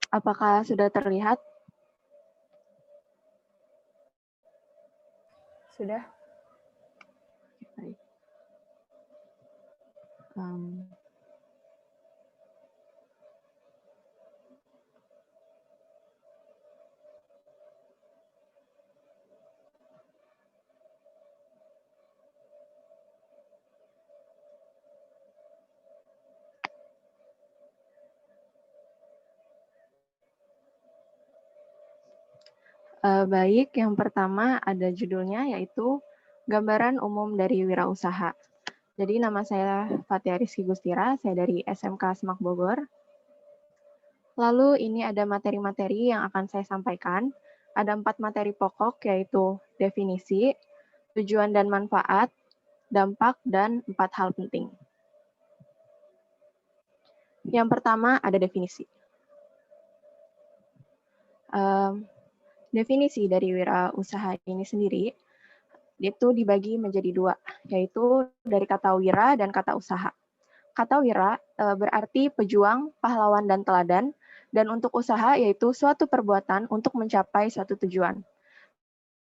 Apakah sudah terlihat? Sudah. Baik. Um, Baik, yang pertama ada judulnya yaitu Gambaran Umum dari Wirausaha. Jadi nama saya Fatia Rizky Gustira, saya dari SMK Semak Bogor. Lalu ini ada materi-materi yang akan saya sampaikan. Ada 4 materi pokok yaitu definisi, tujuan dan manfaat, dampak, dan 4 hal penting. Yang pertama ada definisi. Definisi dari wirausaha ini sendiri itu dibagi menjadi 2, yaitu dari kata wira dan kata usaha. Kata wira berarti pejuang, pahlawan, dan teladan, dan untuk usaha yaitu suatu perbuatan untuk mencapai suatu tujuan.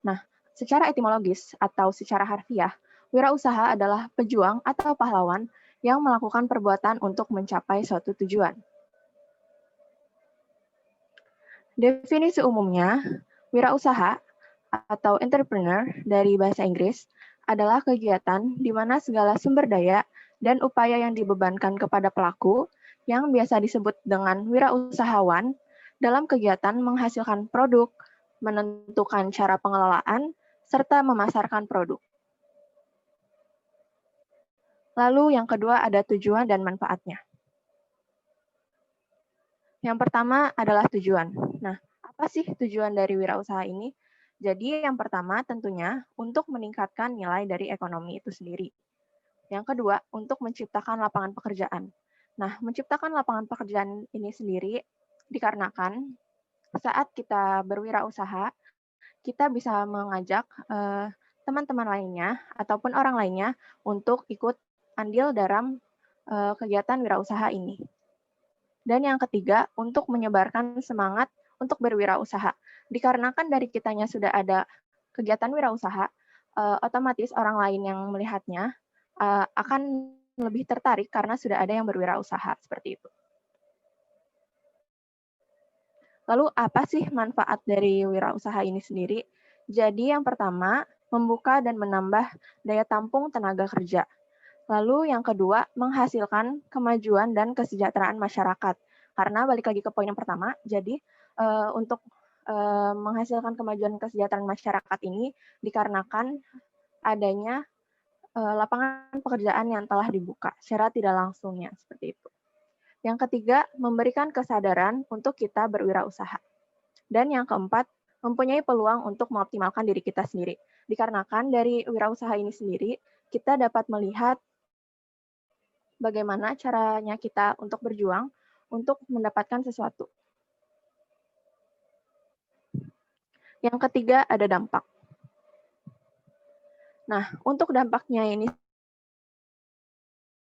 Nah, secara etimologis atau secara harfiah, wirausaha adalah pejuang atau pahlawan yang melakukan perbuatan untuk mencapai suatu tujuan. Definisi umumnya, wirausaha atau entrepreneur dari bahasa Inggris adalah kegiatan di mana segala sumber daya dan upaya yang dibebankan kepada pelaku yang biasa disebut dengan wirausahawan dalam kegiatan menghasilkan produk, menentukan cara pengelolaan, serta memasarkan produk. Lalu yang kedua ada tujuan dan manfaatnya. Yang pertama adalah tujuan. Nah, apa sih tujuan dari wirausaha ini? Jadi yang pertama tentunya untuk meningkatkan nilai dari ekonomi itu sendiri. Yang kedua, untuk menciptakan lapangan pekerjaan. Nah, menciptakan lapangan pekerjaan ini sendiri dikarenakan saat kita berwirausaha, kita bisa mengajak teman-teman lainnya ataupun orang lainnya untuk ikut andil dalam kegiatan wirausaha ini. Dan yang ketiga, untuk menyebarkan semangat untuk berwirausaha. Dikarenakan dari kitanya sudah ada kegiatan wirausaha, otomatis orang lain yang melihatnya akan lebih tertarik karena sudah ada yang berwirausaha, seperti itu. Lalu apa sih manfaat dari wirausaha ini sendiri? Jadi yang pertama, membuka dan menambah daya tampung tenaga kerja. Lalu yang kedua, menghasilkan kemajuan dan kesejahteraan masyarakat. Karena balik lagi ke poin yang pertama, jadi untuk menghasilkan kemajuan kesejahteraan masyarakat ini dikarenakan adanya lapangan pekerjaan yang telah dibuka secara tidak langsungnya, seperti itu. Yang ketiga, memberikan kesadaran untuk kita berwirausaha. Dan yang keempat, mempunyai peluang untuk mengoptimalkan diri kita sendiri. Dikarenakan dari wirausaha ini sendiri, kita dapat melihat bagaimana caranya kita untuk berjuang untuk mendapatkan sesuatu. Yang ketiga ada dampak. Nah, untuk dampaknya ini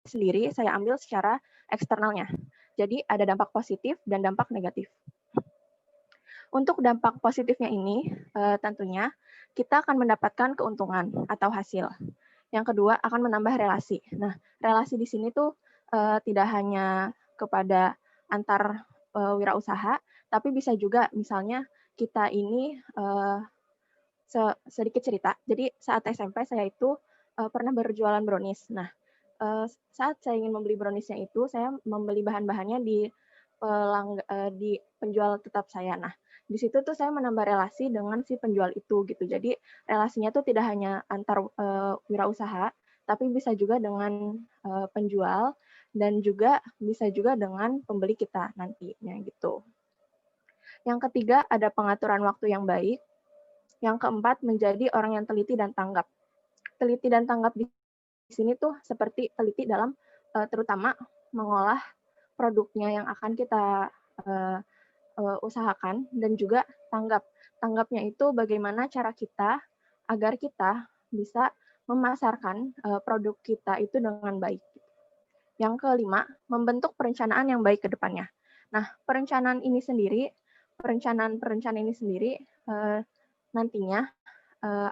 sendiri saya ambil secara eksternalnya. Jadi ada dampak positif dan dampak negatif. Untuk dampak positifnya ini tentunya kita akan mendapatkan keuntungan atau hasil. Yang kedua akan menambah relasi. Nah, relasi di sini tuh tidak hanya kepada antar wirausaha, tapi bisa juga misalnya kita ini sedikit cerita. Jadi saat SMP saya itu pernah berjualan brownies. Nah, saat saya ingin membeli browniesnya itu, saya membeli bahan-bahannya di penjual tetap saya. Nah, di situ tuh saya menambah relasi dengan si penjual itu gitu. Jadi relasinya tuh tidak hanya antar wirausaha, tapi bisa juga dengan penjual dan juga bisa juga dengan pembeli kita nantinya gitu. Yang ketiga ada pengaturan waktu yang baik. Yang keempat menjadi orang yang teliti dan tanggap. Teliti dan tanggap di sini tuh seperti teliti dalam terutama mengolah produknya yang akan kita usahakan dan juga tanggap. Tanggapnya itu bagaimana cara kita agar kita bisa memasarkan produk kita itu dengan baik. Yang kelima, membentuk perencanaan yang baik ke depannya. Nah, perencanaan ini sendiri nantinya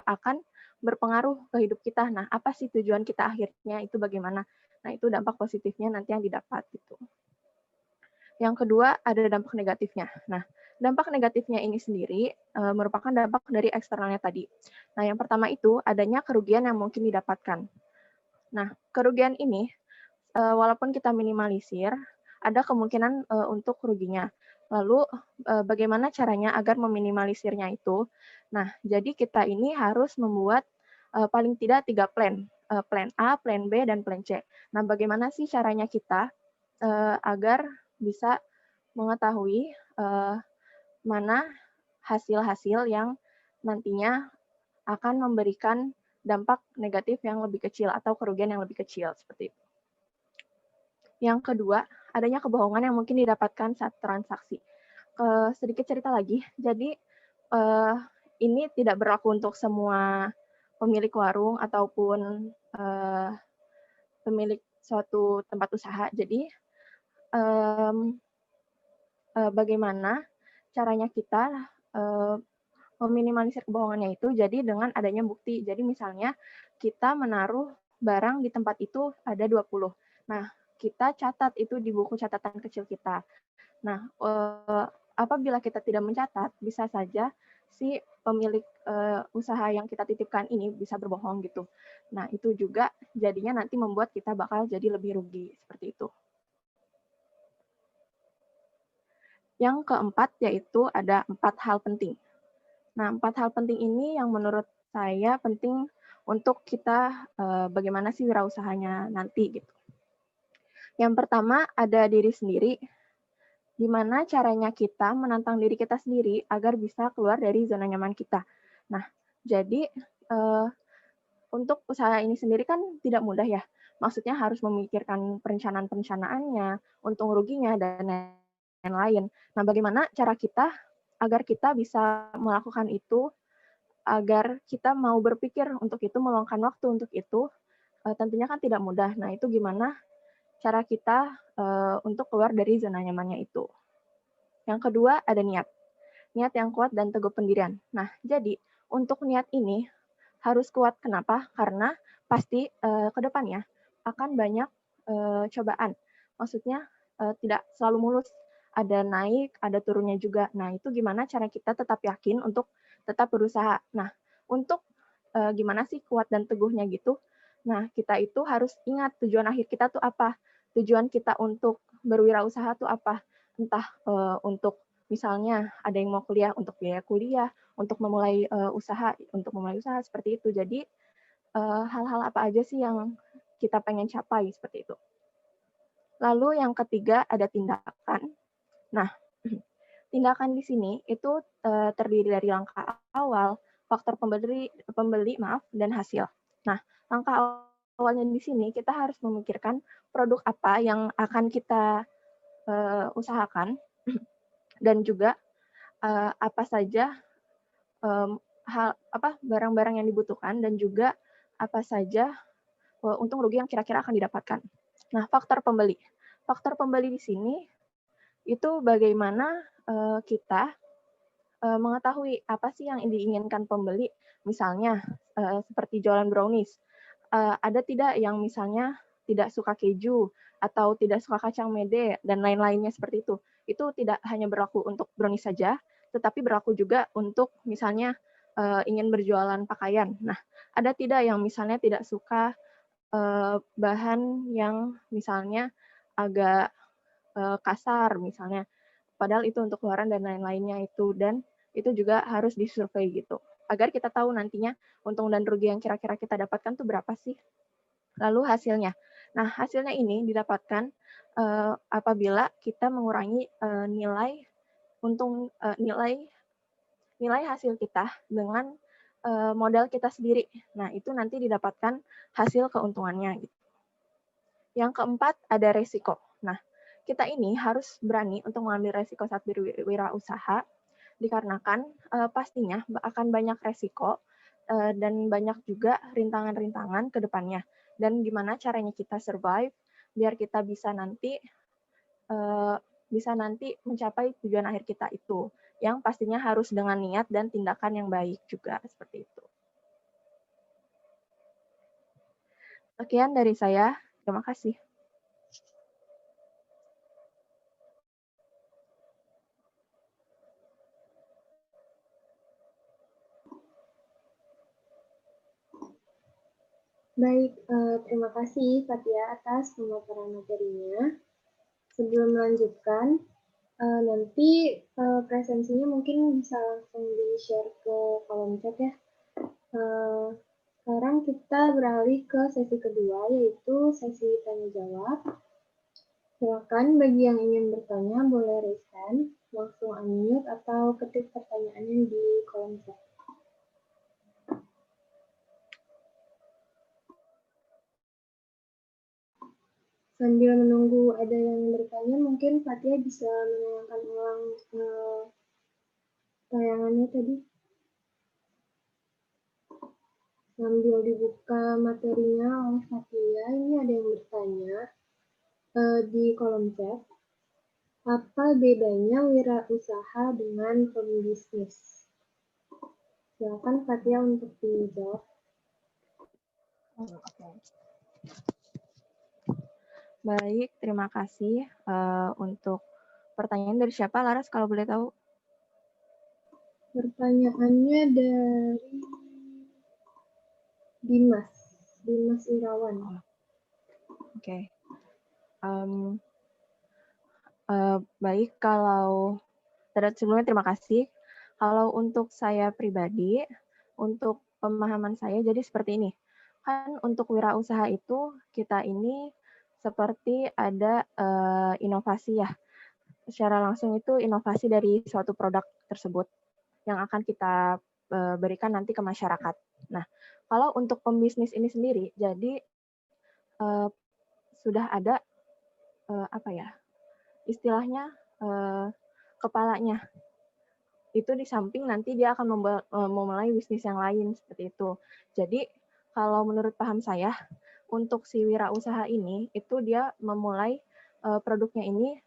akan berpengaruh ke hidup kita. Nah, apa sih tujuan kita akhirnya itu bagaimana? Nah, itu dampak positifnya nanti yang didapat gitu. Yang kedua, ada dampak negatifnya. Nah, dampak negatifnya ini sendiri merupakan dampak dari eksternalnya tadi. Nah, yang pertama itu adanya kerugian yang mungkin didapatkan. Nah, kerugian ini walaupun kita minimalisir, ada kemungkinan untuk ruginya. Lalu bagaimana caranya agar meminimalisirnya itu? Nah, jadi kita ini harus membuat paling tidak 3 plan. Plan A, plan B, dan plan C. Nah, bagaimana sih caranya kita agar bisa mengetahui mana hasil-hasil yang nantinya akan memberikan dampak negatif yang lebih kecil atau kerugian yang lebih kecil seperti itu. Yang kedua, adanya kebohongan yang mungkin didapatkan saat transaksi. Sedikit cerita lagi, jadi ini tidak berlaku untuk semua pemilik warung ataupun pemilik suatu tempat usaha. Jadi bagaimana caranya kita meminimalisir kebohongannya itu jadi dengan adanya bukti. Jadi misalnya kita menaruh barang di tempat itu ada 20. Nah, kita catat itu di buku catatan kecil kita. Nah, apabila kita tidak mencatat, bisa saja si pemilik usaha yang kita titipkan ini bisa berbohong gitu. Nah, itu juga jadinya nanti membuat kita bakal jadi lebih rugi seperti itu. Yang keempat yaitu ada 4 hal penting. Nah, 4 hal penting ini yang menurut saya penting untuk kita bagaimana sih wirausahanya nanti gitu. Yang pertama ada diri sendiri, di mana caranya kita menantang diri kita sendiri agar bisa keluar dari zona nyaman kita. Nah, jadi untuk usaha ini sendiri kan tidak mudah ya. Maksudnya harus memikirkan perencanaan-perencanaannya, untung ruginya, dan lain-lain. Nah, bagaimana cara kita agar kita bisa melakukan itu, agar kita mau berpikir untuk itu, meluangkan waktu untuk itu, tentunya kan tidak mudah. Nah, itu gimana cara kita untuk keluar dari zona nyamannya itu. Yang kedua, ada niat. Niat yang kuat dan teguh pendirian. Nah, jadi untuk niat ini harus kuat. Kenapa? Karena pasti ke depannya akan banyak cobaan. Maksudnya tidak selalu mulus. Ada naik, ada turunnya juga. Nah, itu gimana cara kita tetap yakin untuk tetap berusaha. Nah, untuk gimana sih kuat dan teguhnya gitu? Nah, kita itu harus ingat tujuan akhir kita tuh apa? Tujuan kita untuk berwirausaha tuh apa? Entah untuk misalnya ada yang mau kuliah untuk biaya kuliah, untuk memulai usaha seperti itu. Jadi hal-hal apa aja sih yang kita pengen capai seperti itu. Lalu yang ketiga ada tindakan. Nah, tindakan di sini itu terdiri dari langkah awal, faktor pembeli dan hasil. Nah, langkah awalnya di sini kita harus memikirkan produk apa yang akan kita usahakan dan juga apa saja barang-barang yang dibutuhkan dan juga apa saja untung rugi yang kira-kira akan didapatkan. Nah, faktor pembeli. Faktor pembeli di sini itu bagaimana kita mengetahui apa sih yang diinginkan pembeli. Misalnya seperti jualan brownies. Ada tidak yang misalnya tidak suka keju atau tidak suka kacang mede dan lain-lainnya seperti itu. Itu tidak hanya berlaku untuk brownies saja, tetapi berlaku juga untuk misalnya ingin berjualan pakaian. Nah, ada tidak yang misalnya tidak suka bahan yang misalnya agak kasar misalnya, padahal itu untuk luaran dan lain-lainnya itu, dan itu juga harus disurvei gitu, agar kita tahu nantinya untung dan rugi yang kira-kira kita dapatkan tuh berapa sih. Lalu hasilnya. Nah, hasilnya ini didapatkan apabila kita mengurangi nilai hasil kita dengan modal kita sendiri. Nah, itu nanti didapatkan hasil keuntungannya gitu. Yang keempat, ada resiko. Nah, kita ini harus berani untuk mengambil resiko saat berwirausaha, dikarenakan pastinya akan banyak resiko dan banyak juga rintangan-rintangan ke depannya. Dan gimana caranya kita survive, biar kita bisa nanti bisa nanti mencapai tujuan akhir kita itu, yang pastinya harus dengan niat dan tindakan yang baik juga, seperti itu. Sekian dari saya, terima kasih. Baik, terima kasih Fatia atas pemaparan materinya. Sebelum melanjutkan, nanti presensinya mungkin bisa langsung di-share ke kolom chat ya. Sekarang kita beralih ke sesi kedua, yaitu sesi tanya-jawab. Silakan bagi yang ingin bertanya, boleh raise hand, langsung unmute, atau ketik pertanyaannya di kolom chat. Sambil menunggu ada yang bertanya, mungkin Fatia bisa menayangkan ulang tayangannya tadi. Sambil dibuka materinya oleh Fatia, ini ada yang bertanya di kolom chat. Apa bedanya wirausaha dengan pembisnis? Silakan Fatia untuk dijawab. Baik, terima kasih untuk pertanyaan dari siapa, Laras, kalau boleh tahu? Pertanyaannya dari Dimas Irawan. Oke. Baik, kalau sebelumnya terima kasih. Kalau untuk saya pribadi, untuk pemahaman saya jadi seperti ini. Kan untuk wirausaha itu kita ini seperti ada inovasi ya. Secara langsung itu inovasi dari suatu produk tersebut yang akan kita berikan nanti ke masyarakat. Nah, kalau untuk pembisnis ini sendiri, jadi sudah ada apa ya? Istilahnya kepalanya. Itu di samping nanti dia akan memulai bisnis yang lain seperti itu. Jadi kalau menurut paham saya, untuk si wirausaha ini itu dia memulai produknya ini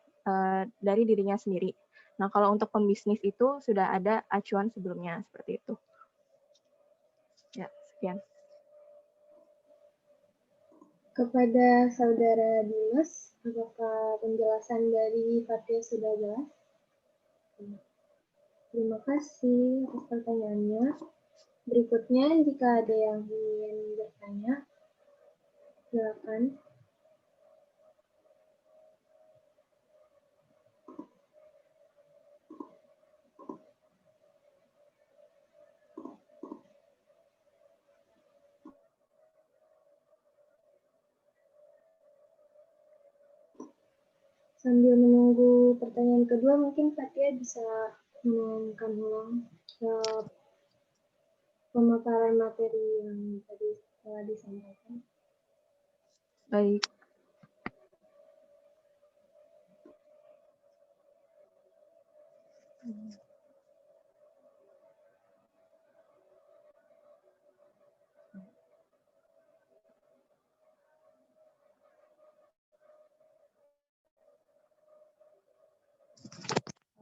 dari dirinya sendiri. Nah, kalau untuk pembisnis itu sudah ada acuan sebelumnya seperti itu. Ya, sekian. Kepada Saudara Dimas, apakah penjelasan dari Fatia sudah jelas? Terima kasih atas pertanyaannya. Berikutnya, jika ada yang ingin bertanya, silakan. Sambil menunggu pertanyaan kedua, mungkin Fatia bisa mengulangi ulang pemaparan materi yang tadi telah disampaikan. Baik.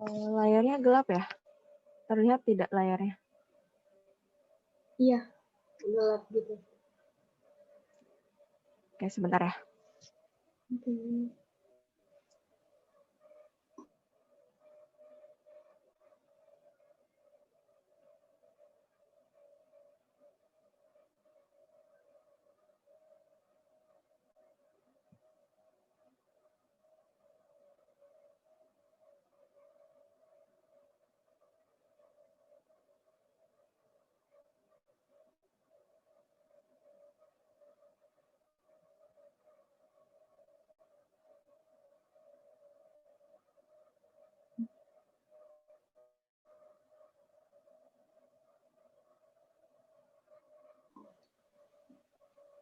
Layarnya gelap ya? Terlihat tidak layarnya? Iya, gelap gitu. Oke, sebentar ya. Oke.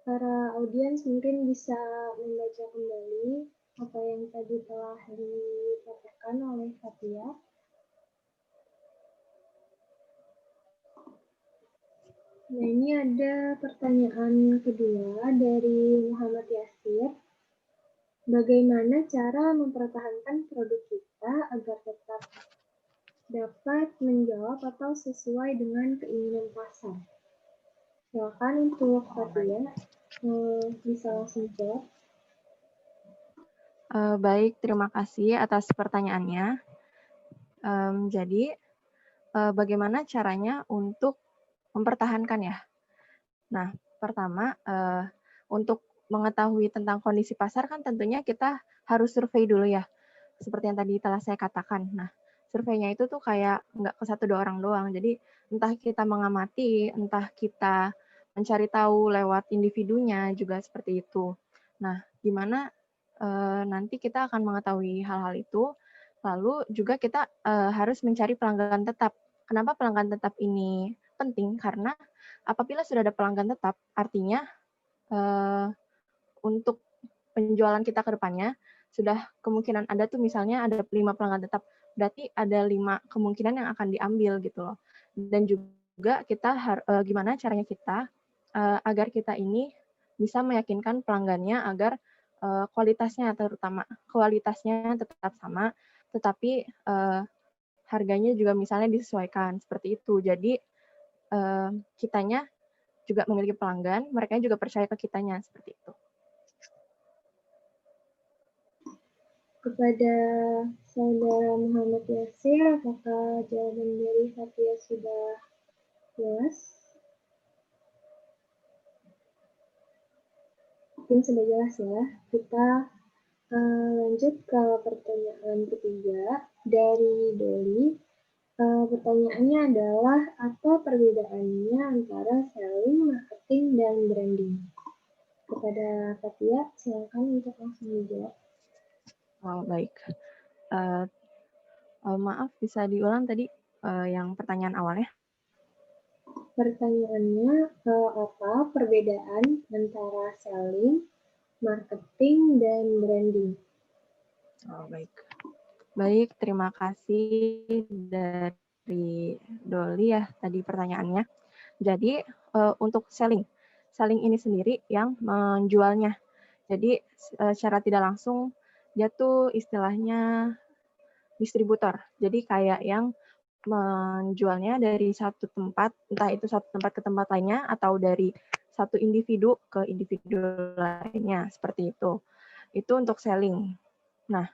Para audiens mungkin bisa membaca kembali apa yang tadi telah dikatakan oleh Fatia. Nah, ini ada pertanyaan kedua dari Muhammad Yasir. Bagaimana cara mempertahankan produk kita agar tetap dapat menjawab atau sesuai dengan keinginan pasar? Silakan untuk Fatia, bisa langsung jawab. Baik, terima kasih atas pertanyaannya. Jadi, bagaimana caranya untuk mempertahankan ya? Nah, pertama, untuk mengetahui tentang kondisi pasar kan tentunya kita harus survei dulu ya, seperti yang tadi telah saya katakan. Nah, surveinya itu tuh kayak nggak ke 1-2 orang doang. Jadi entah kita mengamati, entah kita mencari tahu lewat individunya juga seperti itu. Nah, gimana nanti kita akan mengetahui hal-hal itu, lalu juga kita harus mencari pelanggan tetap. Kenapa pelanggan tetap ini penting? Karena apabila sudah ada pelanggan tetap, artinya untuk penjualan kita ke depannya sudah kemungkinan ada tuh misalnya ada 5 pelanggan tetap, berarti ada 5 kemungkinan yang akan diambil gitu loh. Dan juga kita gimana caranya kita agar kita ini bisa meyakinkan pelanggannya agar kualitasnya tetap sama, tetapi harganya juga misalnya disesuaikan seperti itu. Jadi kitanya juga memiliki pelanggan, mereka juga percaya ke kitanya seperti itu. Kepada Saudara Muhammad Yasir, apakah jawaban dari Fatia sudah jelas? Mungkin sudah jelas ya. Kita lanjut ke pertanyaan ketiga dari Doli. Pertanyaannya adalah apa perbedaannya antara selling, marketing, dan branding? Kepada Fatia, silakan untuk langsung dijawab. Oh, baik. Maaf, bisa diulang tadi yang pertanyaan awalnya? Pertanyaannya, apa perbedaan antara selling, marketing, dan branding? Oh, baik. Baik, terima kasih dari Doli ya tadi pertanyaannya. Jadi untuk selling ini sendiri yang menjualnya. Jadi secara tidak langsung dia tuh istilahnya distributor. Jadi kayak yang menjualnya dari satu tempat, entah itu satu tempat ke tempat lainnya atau dari satu individu ke individu lainnya, seperti itu. Itu untuk selling. Nah,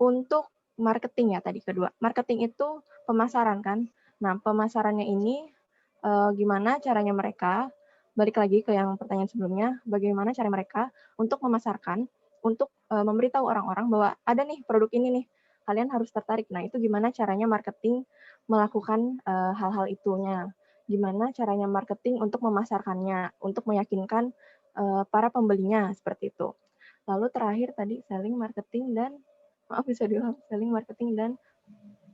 untuk marketing ya tadi kedua. Marketing itu pemasaran kan. Nah, pemasarannya ini gimana caranya mereka, balik lagi ke yang pertanyaan sebelumnya, bagaimana cara mereka untuk memasarkan, untuk memberitahu orang-orang bahwa ada nih produk ini nih, kalian harus tertarik. Nah, itu gimana caranya marketing melakukan hal-hal itunya. Gimana caranya marketing untuk memasarkannya, untuk meyakinkan para pembelinya, seperti itu. Lalu terakhir tadi selling, marketing, dan maaf bisa diulang, selling, marketing, dan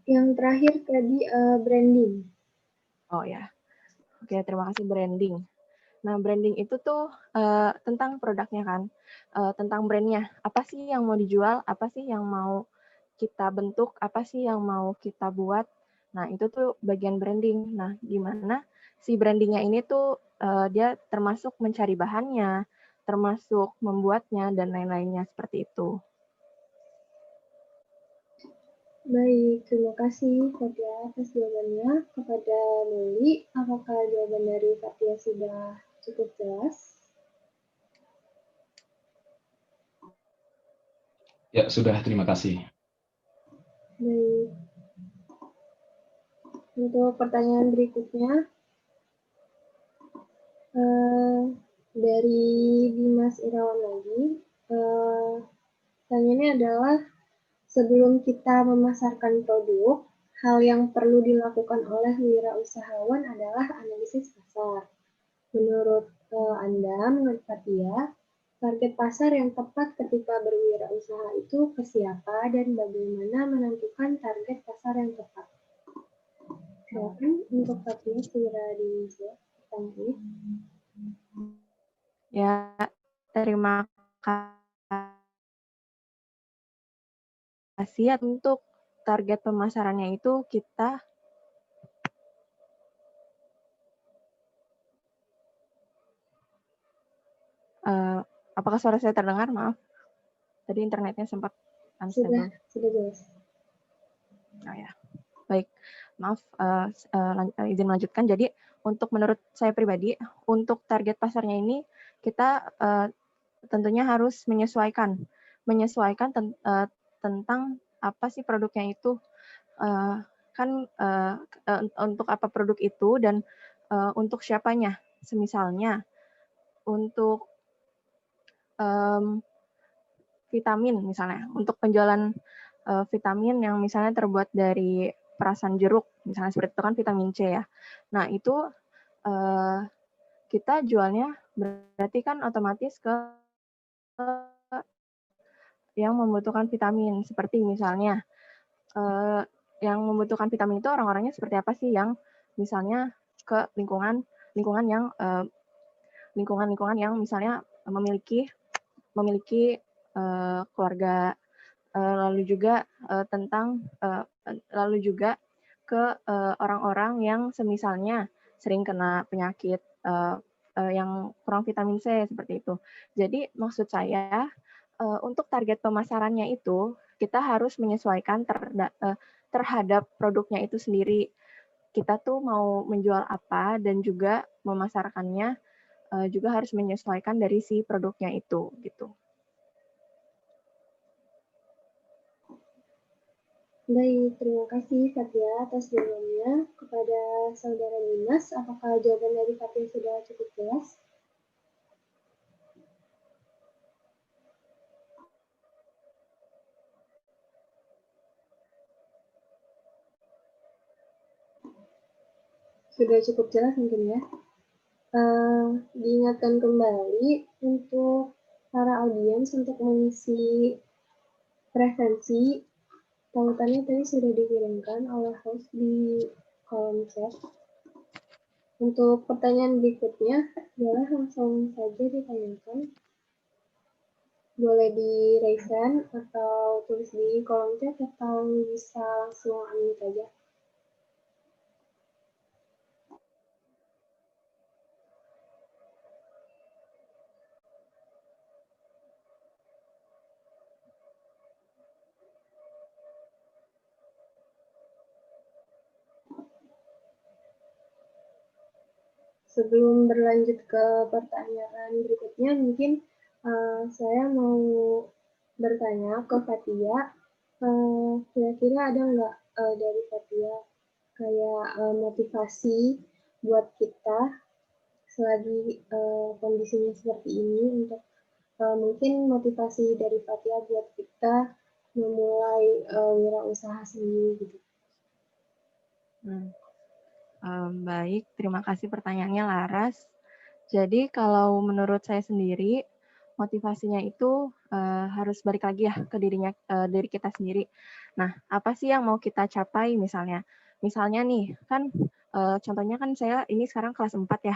Yang terakhir tadi branding. oh ya, oke, terima kasih, branding. Nah, branding itu tuh tentang produknya kan, tentang brandnya. Apa sih yang mau dijual, apa sih yang mau kita bentuk, apa sih yang mau kita buat. Nah, itu tuh bagian branding. Nah, gimana si brandingnya ini tuh dia termasuk mencari bahannya, termasuk membuatnya, dan lain-lainnya seperti itu. Baik, terima kasih Fatia atas jawabannya. Kepada Doli, apakah jawaban dari Fatia sudah cukup jelas? Ya, sudah. Terima kasih. Baik. Untuk pertanyaan berikutnya, dari Dimas Irawan lagi. Pertanyaannya adalah, sebelum kita memasarkan produk, hal yang perlu dilakukan oleh wirausahawan adalah analisis pasar. Menurut Anda, menurut Fatia, target pasar yang tepat ketika berwirausaha itu ke siapa dan bagaimana menentukan target pasar yang tepat? Silakan untuk Fatia segera dijawab pertanyaannya. Ya, terima kasih. Untuk target pemasarannya itu kita apakah suara saya terdengar? Maaf. Tadi internetnya sempat Sudah unstable. jelas. Oh ya, baik. Maaf, izin melanjutkan. Jadi untuk menurut saya pribadi, untuk target pasarnya ini kita tentunya harus menyesuaikan tentang apa sih produknya itu, untuk apa produk itu dan untuk siapanya. Semisalnya untuk vitamin misalnya, untuk penjualan vitamin yang misalnya terbuat dari perasan jeruk, misalnya seperti itu kan vitamin C ya. Nah itu kita jualnya berarti kan otomatis ke yang membutuhkan vitamin, seperti misalnya yang membutuhkan vitamin itu orang-orangnya seperti apa sih, yang misalnya ke lingkungan yang misalnya memiliki keluarga, lalu juga ke orang-orang yang semisalnya sering kena penyakit yang kurang vitamin C seperti itu. Jadi maksud saya untuk target pemasarannya itu kita harus menyesuaikan terhadap produknya itu sendiri. Kita tuh mau menjual apa dan juga memasarkannya juga harus menyesuaikan dari si produknya itu gitu. Baik, terima kasih Fatia atas jawabannya. Kepada Saudara Dimas, apakah jawaban dari Fatia sudah cukup jelas? Sudah cukup jelas mungkin ya. Diingatkan kembali untuk para audiens untuk mengisi presensi. Tautannya tadi sudah dikirimkan oleh host di kolom chat. Untuk pertanyaan berikutnya, boleh langsung saja ditanyakan. Boleh di raise hand atau tulis di kolom chat atau bisa langsung unmute aja. Sebelum berlanjut ke pertanyaan berikutnya, mungkin saya mau bertanya ke Fatia, kira-kira ada nggak dari Fatia kayak motivasi buat kita selagi kondisinya seperti ini, untuk mungkin motivasi dari Fatia buat kita memulai wirausaha sendiri gitu. Baik, terima kasih pertanyaannya Laras. Jadi kalau menurut saya sendiri, motivasinya itu harus balik lagi ya ke diri kita sendiri. Nah, apa sih yang mau kita capai misalnya? Misalnya nih, kan contohnya kan saya ini sekarang kelas 4 ya.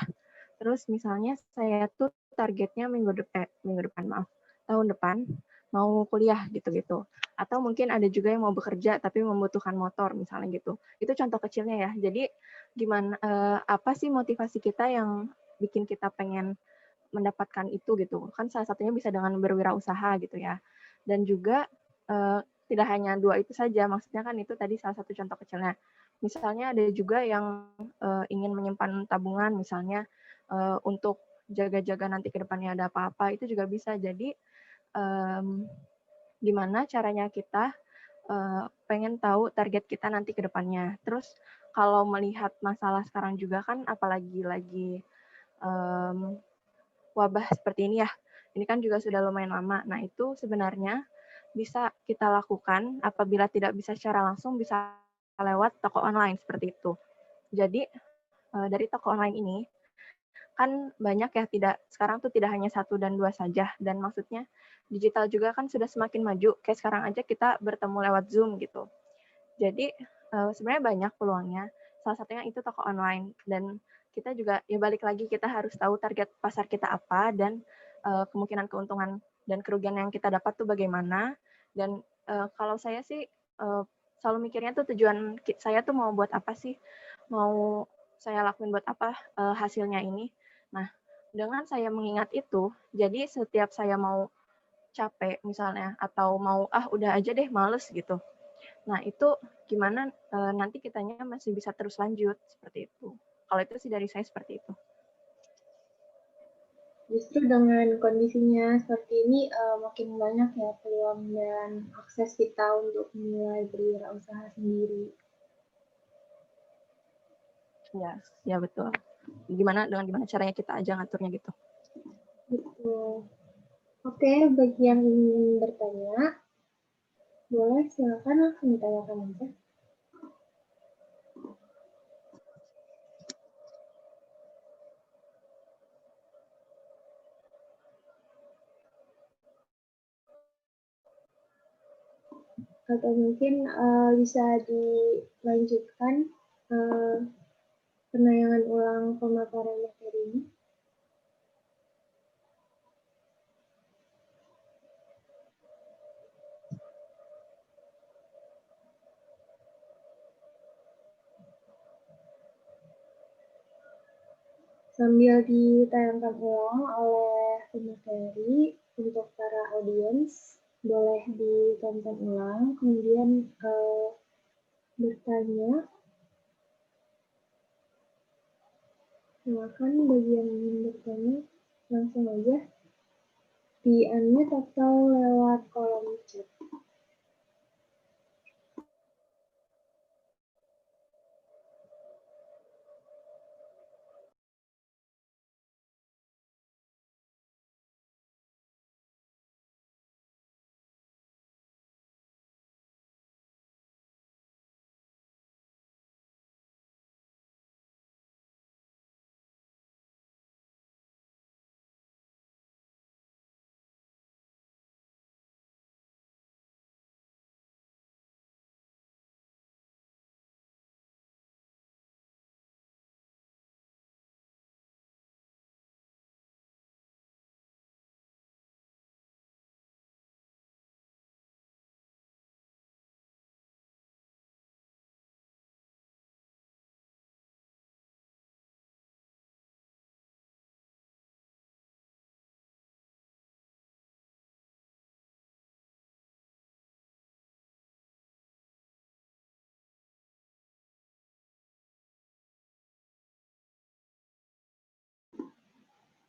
Terus misalnya saya tuh targetnya tahun depan mau kuliah gitu-gitu. Atau mungkin ada juga yang mau bekerja tapi membutuhkan motor misalnya gitu. Itu contoh kecilnya ya. Jadi gimana apa sih motivasi kita yang bikin kita pengen mendapatkan itu gitu. Kan salah satunya bisa dengan berwirausaha gitu ya. Dan juga tidak hanya dua itu saja, maksudnya kan itu tadi salah satu contoh kecilnya. Misalnya ada juga yang ingin menyimpan tabungan misalnya untuk jaga-jaga nanti ke depannya ada apa-apa, itu juga bisa. Jadi gimana caranya kita pengen tahu target kita nanti ke depannya. Terus kalau melihat masalah sekarang juga kan apalagi lagi wabah seperti ini ya, ini kan juga sudah lumayan lama. Nah itu sebenarnya bisa kita lakukan apabila tidak bisa secara langsung, bisa lewat toko online seperti itu. Jadi dari toko online ini kan banyak ya, sekarang tuh tidak hanya 1 dan 2 saja, dan maksudnya digital juga kan sudah semakin maju, kayak sekarang aja kita bertemu lewat Zoom gitu. Jadi sebenarnya banyak peluangnya, salah satunya itu toko online, dan kita juga ya balik lagi kita harus tahu target pasar kita apa, dan kemungkinan keuntungan dan kerugian yang kita dapat tuh bagaimana. Dan kalau saya sih selalu mikirnya tuh tujuan saya tuh mau buat apa sih, mau saya lakuin buat apa hasilnya ini. Nah, dengan saya mengingat itu, jadi setiap saya mau capek misalnya, atau mau udah aja deh males gitu. Nah itu gimana nanti kitanya masih bisa terus lanjut seperti itu. Kalau itu sih dari saya seperti itu. Justru dengan kondisinya seperti ini makin banyak ya peluang dan akses kita untuk mulai berwirausaha sendiri. Ya betul. Gimana caranya kita aja ngaturnya gitu. Betul. Oke, bagi yang ingin bertanya, boleh silakan langsung ditanyakan aja. Atau mungkin bisa dilanjutkan penayangan ulang pemaparan materi ini. Sambil ditayangkan ulang oleh pemateri untuk para audiens, boleh ditonton ulang, kemudian bertanya. Silakan bagi yang ingin bertanya, langsung aja di-unmute atau lewat kolom chat.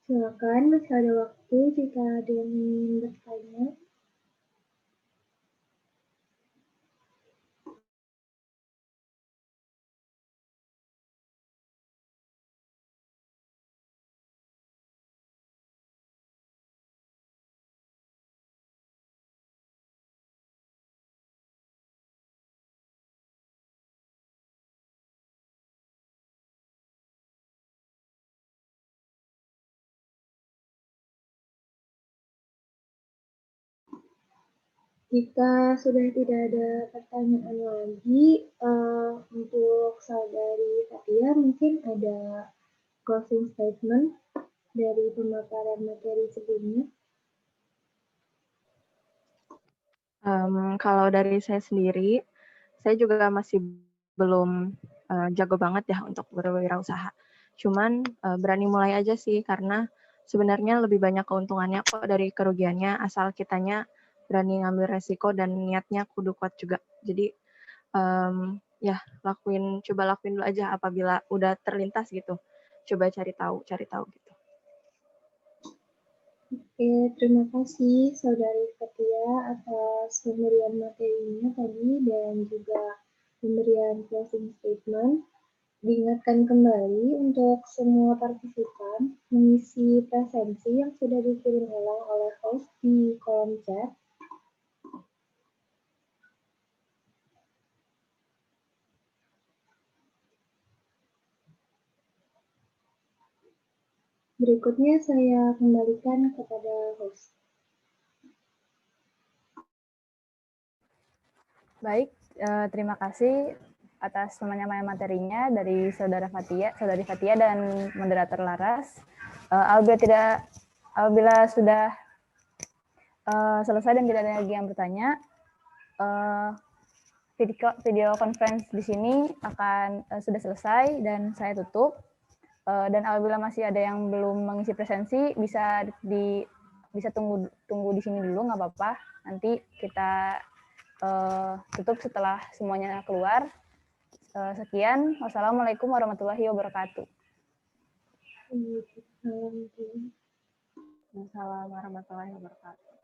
Silakan, masih ada waktu jika ada yang ingin bertanya. Jika sudah tidak ada pertanyaan lagi, untuk Saudari Fatia mungkin ada closing statement dari pemaparan materi sebelumnya. Kalau dari saya sendiri, saya juga masih belum jago banget ya untuk berwirausaha. Cuman berani mulai aja sih, karena sebenarnya lebih banyak keuntungannya kok dari kerugiannya, asal kitanya berani ngambil resiko dan niatnya kudu kuat juga. Jadi ya coba lakuin dulu aja apabila udah terlintas gitu. Coba cari tahu gitu. Oke, terima kasih Saudari Fatia atas pemberian materinya tadi dan juga pemberian closing statement. Diingatkan kembali untuk semua partisipan mengisi presensi yang sudah dikirim ulang oleh host di kolom chat. Berikutnya saya kembalikan kepada host. Baik, terima kasih atas penyampaian materinya dari Saudari Fatia dan moderator Laras. Apabila sudah selesai dan tidak ada lagi yang bertanya, video conference di sini akan sudah selesai dan saya tutup. Dan apabila masih ada yang belum mengisi presensi, bisa bisa tunggu di sini dulu, nggak apa-apa. Nanti kita tutup setelah semuanya keluar. Sekian, wassalamualaikum warahmatullahi wabarakatuh. Waalaikumsalam warahmatullahi wabarakatuh.